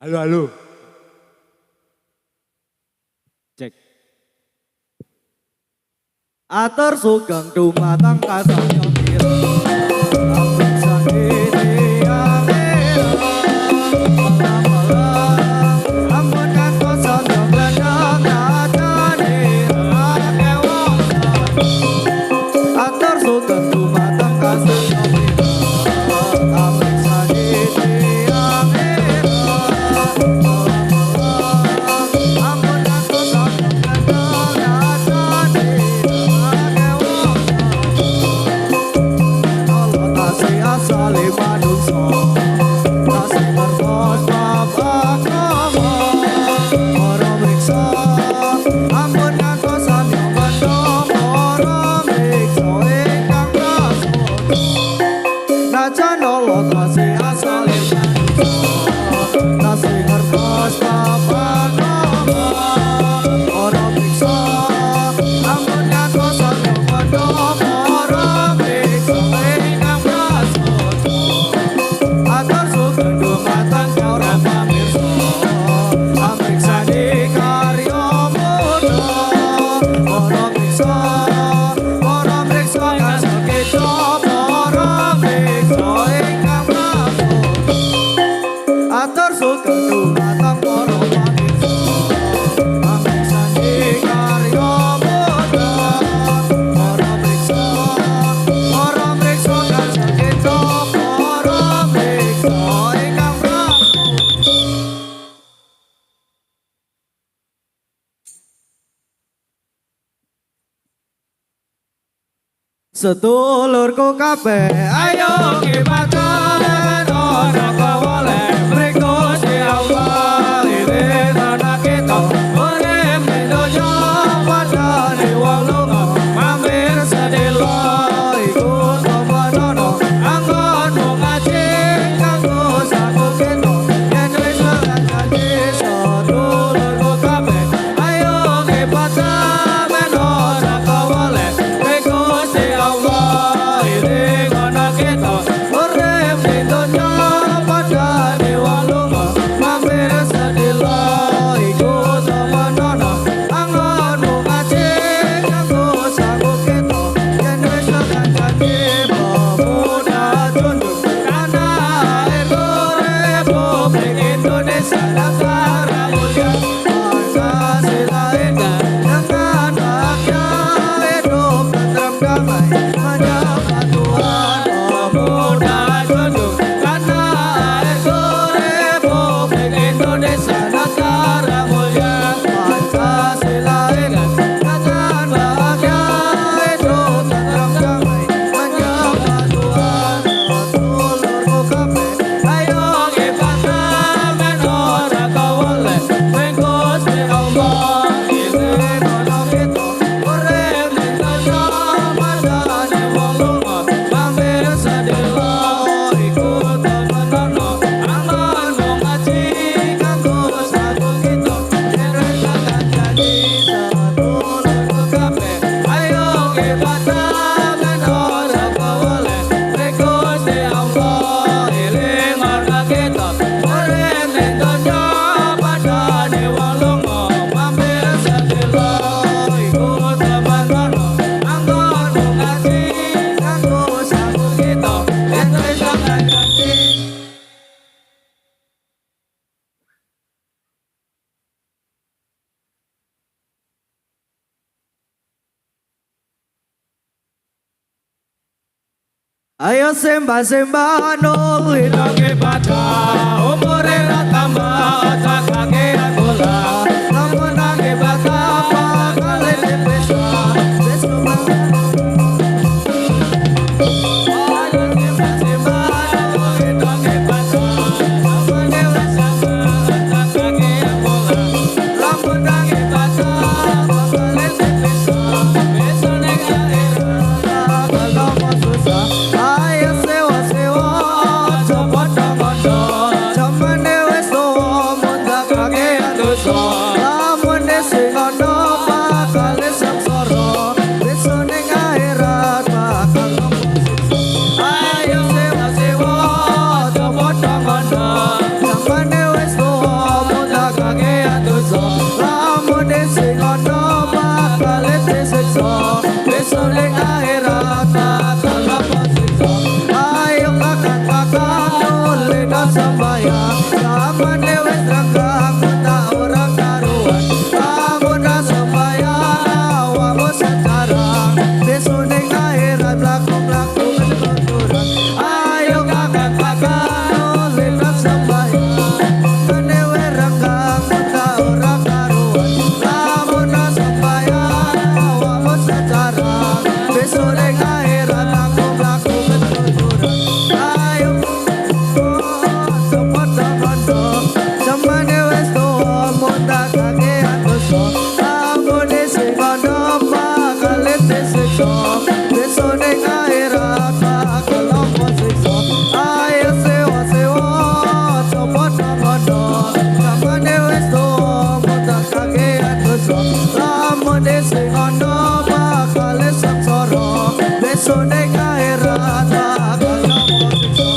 Halo, halo. Cek. Atur sugeng dumateng kasangya pira. Abang sakiti amira. Ampun kantosan yo bledang kacane ake wong. Atur sugeng dumateng kasangya pira. Abang sakiti amira. Ampun kantosan yo bledang kacane ake wong. Kalau tasih asale manungsa, tasih ngertos bapak krama. Para mriksa, ampun kantosan yo bledang para mriksa ingkang prasaja. Najan Allah tasih asale manungsa, tasih ngertos bapak krama. Para mriksa, ampun kantosan yo bledang para mriksa ingkang prasaja. Atur sugeng dumateng para pamirsa, amriksani karya muda. Para mriksa kang sakita, para mriksa ingkang prasaja. Atur sugeng dumateng para pamirsa, amriksani karya muda. Para mriksa kang sakita, para mriksa ingkang prasaja. Sedulurku kabeh ayo kibatan ora kawale mriku si Allah irin ana kita urip ning donya padane wong lunga mampir sedelo iku tomanono anggono ngaji kanggo saku kita yen wis janji sedulurku kabeh ayo kibatan ora kawale mriku si Allah iring ana kita urip ning donya padane wong lunga mampir sedelo iku tomanono anggono ngaji kanggo saku kita yen wis janji pemuda tunduk tanah air Republik Indonesia negara mulia Pancasila indah dengan haknya hidup tenteram damai menyembah Tuhan. Pemuda tunduk tanah air Republik Indonesia negara mulia Pancasila indah dengan haknya hidup tenteram damai menyembah Tuhan. Sedulurku kabeh ayo kibatan ora kawale mengko Gusti Allah irin ana kita urip ning donya padane wong lunga mampir sedelo iku tomanono anggono ngaji kanggo saku kita yen wis janji sedulurku kabeh ayo kibatan ora kawale mengko Gusti Allah iring ana kita urip ning donya padane wong lunga mampir sedelo iku tomanono anggono ngaji kanggo saku kita yen wis janji. Ayo sembah-sembah nul hidange pada umure ra tambah cakake bola lamun nange bata kali dipesa wis lumayan. Ayo sembah-sembah nul hidange pada umure ra tambah cakake bola lamun nange bata kali dipesa wis ning akhirat kalau mau susah. Ayo sewa-sewa, coba-coba, jamane wis tuwa. sukso lamun isih ana bakal sengsara besok ning akhirat bakal nampa siksa.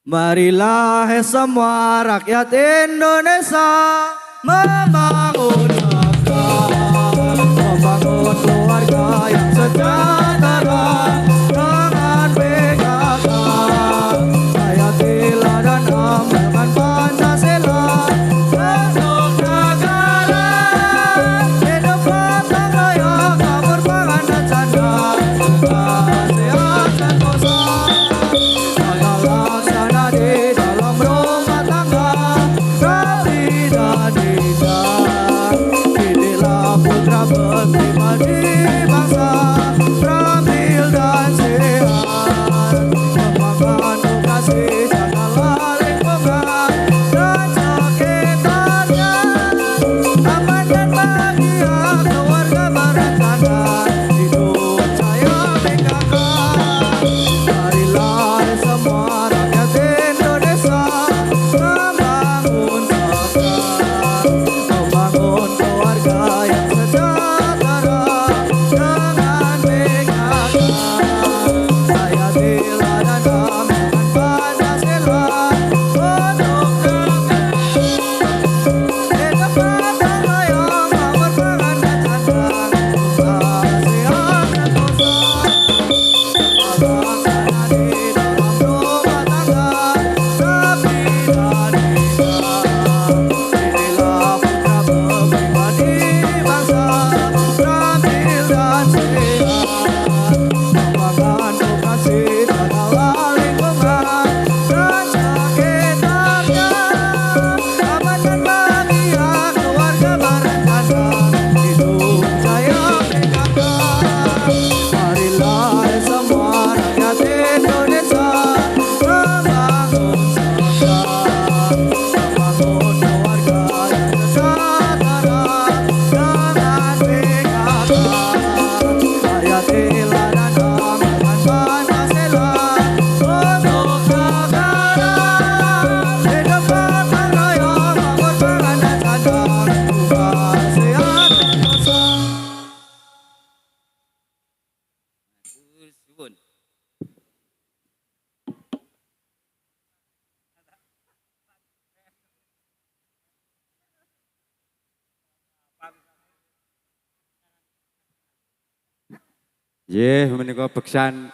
Marilah semua rakyat Indonesia membangun negara, membangun keluarga yang sejahtera dengan PKK. Hayatilah dan amalkan Pancasila untuk negara. Hidup gotong royong, kabur pangan dan canda, sehat sentosa. Laksana di dalam rumah tangga, rapi dan indah. Inilah putra pribadi bangsa, terampil dan sehat. Kembangkan edukasi, jagalah lingkungan dan sekitarnya. Aman dan bahagia, keluarga berencana, hidup jaya PKK. Marilah semua rakyat Indonesia membangun negara, membangun keluarga yang sejahtera dengan PKK. Hayatilah dan amalkan Pancasila untuk negara. Hidup gotong royong, kabur pangan dan canda, sehat sentosa. Laksana di dalam rumah tangga, rapi dan indah. Inilah putra pribadi bangsa, terampil dan sehat. Kembangkan edukasi, jagalah lingkungan dan sekitarnya. Aman dan bahagia, keluarga berencana, hidup jaya PKK. Marilah semua rakyat Indonesia membangun negara, membangun keluarga yang sejahtera dengan PKK. Hayatilah dan amalkan Pancasila untuk negara. Hidup gotong royong, kabur pangan dan canda, sehat sentosa. Suwun. Nggih, menika beksan